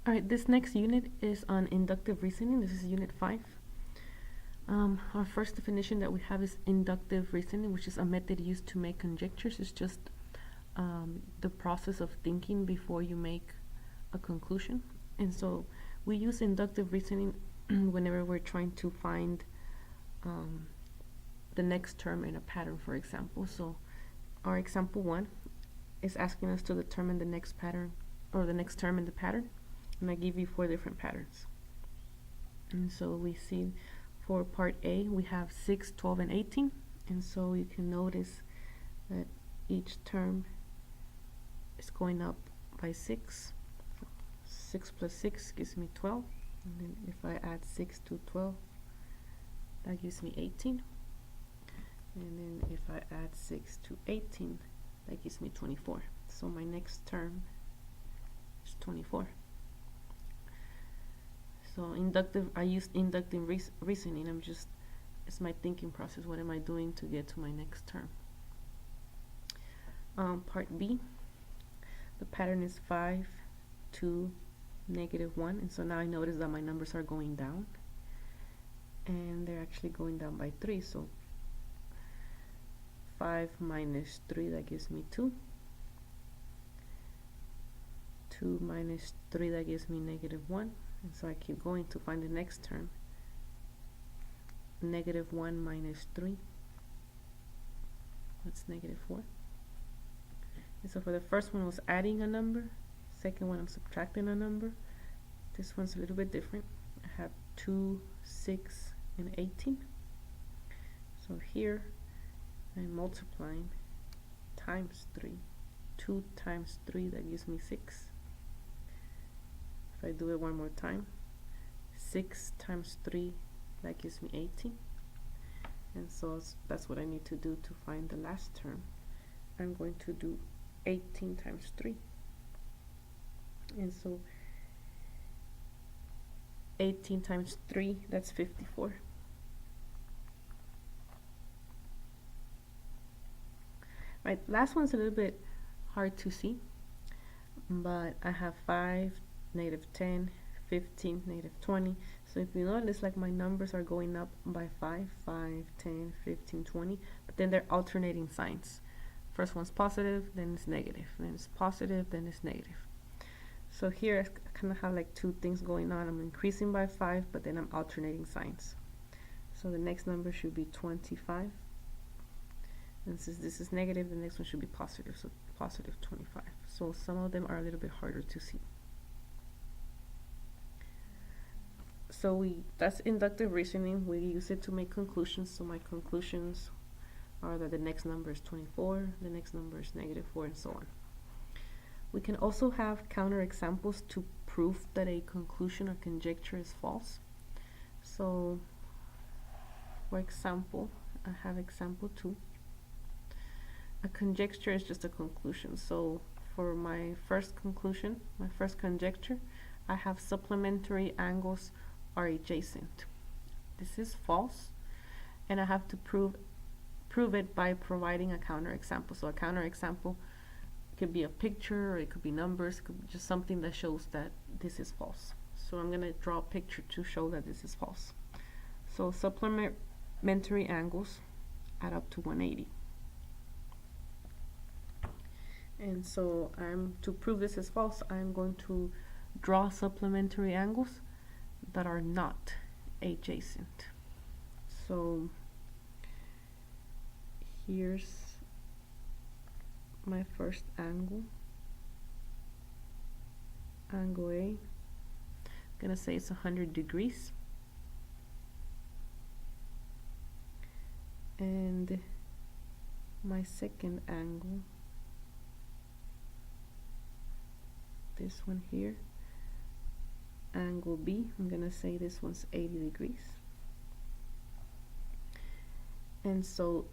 All right, this next unit is on inductive reasoning. This is unit 5. Our first definition that we have is inductive reasoning, which is a method used to make conjectures. It's just the process of thinking before you make a conclusion. And so we use inductive reasoning whenever we're trying to find the next term in a pattern, for example. So our example 1 is asking us to determine the next pattern or the next term in the pattern. And I give you 4 different patterns. And so we see for part A, we have 6, 12, and 18. And so you can notice that each term is going up by 6. 6 plus 6 gives me 12. And then if I add 6 to 12, that gives me 18. And then if I add 6 to 18, that gives me 24. So my next term is 24. So I used inductive reasoning. It's my thinking process. What am I doing to get to my next term? Part B, the pattern is 5, 2, -1. And so now I notice that my numbers are going down. And they're actually going down by 3. So 5 minus 3, that gives me 2. 2 minus 3, that gives me -1. And so I keep going to find the next term. -1 minus 3, that's -4. And so for the first one was adding a number. Second one I'm subtracting a number. This one's a little bit different. I have 2, 6, and 18. So here I'm multiplying times 3. 2 times 3, that gives me 6. If I do it one more time, 6 times 3, that gives me 18. And so that's what I need to do to find the last term. I'm going to do 18 times 3. And so 18 times 3, that's 54. Right, last one's a little bit hard to see, but I have 5, -10, 15, -20. So if you notice, like my numbers are going up by 5, 5, 10, 15, 20, but then they're alternating signs. First one's positive, then it's negative, then it's positive, then it's negative. So here I kind of have like 2 things going on. I'm increasing by 5, but then I'm alternating signs. So the next number should be 25. And since this is negative, the next one should be positive, so positive 25. So some of them are a little bit harder to see. So that's inductive reasoning. We use it to make conclusions. So my conclusions are that the next number is 24, the next number is -4, and so on. We can also have counterexamples to prove that a conclusion or conjecture is false. So for example, I have example 2. A conjecture is just a conclusion. So for my first conclusion, my first conjecture, I have supplementary angles are adjacent. This is false, and I have to prove it by providing a counterexample. So a counterexample could be a picture, or it could be numbers, it could be just something that shows that this is false. So I'm going to draw a picture to show that this is false. So supplementary angles add up to 180. And so to prove this is false, I'm going to draw supplementary angles that are not adjacent. So here's my first angle, angle A. I'm gonna say it's 100 degrees. And my second angle, this one here, angle B, I'm gonna say this one's 80 degrees. And so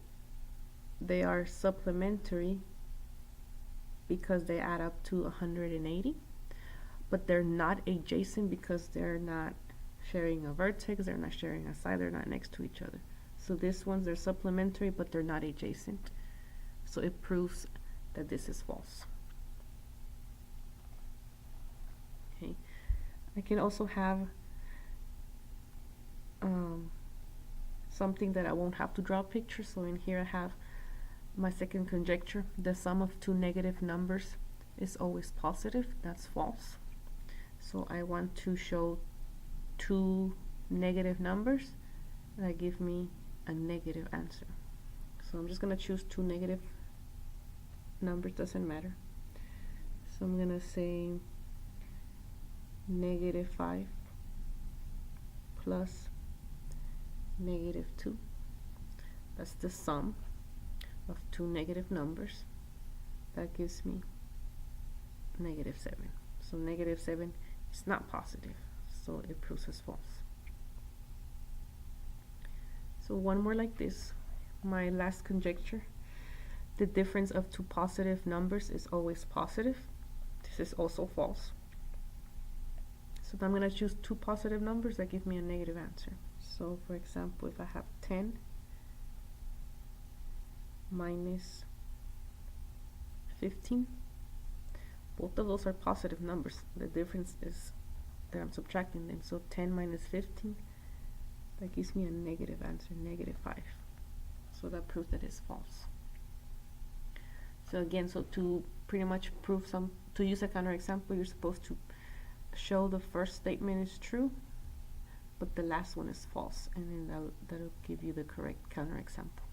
they are supplementary because they add up to 180, but they're not adjacent because they're not sharing a vertex, they're not sharing a side, they're not next to each other. So this one's, they're supplementary, but they're not adjacent. So it proves that this is false. Okay. I can also have something that I won't have to draw a picture. So in here I have my second conjecture. The sum of two negative numbers is always positive. That's false. So I want to show two negative numbers that give me a negative answer. So I'm just going to choose two negative numbers, doesn't matter. So I'm going to say -5 plus -2. That's the sum of two negative numbers. That gives me -7. So -7 is not positive, so it proves as false. So one more like this. My last conjecture. The difference of two positive numbers is always positive. This is also false. So I'm going to choose two positive numbers that give me a negative answer. So for example, if I have 10 minus 15, both of those are positive numbers. The difference is that I'm subtracting them. So 10 minus 15, that gives me a negative answer, -5. So that proves that it's false. So again, so to pretty much prove to use a counterexample, you're supposed to show the first statement is true, but the last one is false, and then that'll give you the correct counterexample.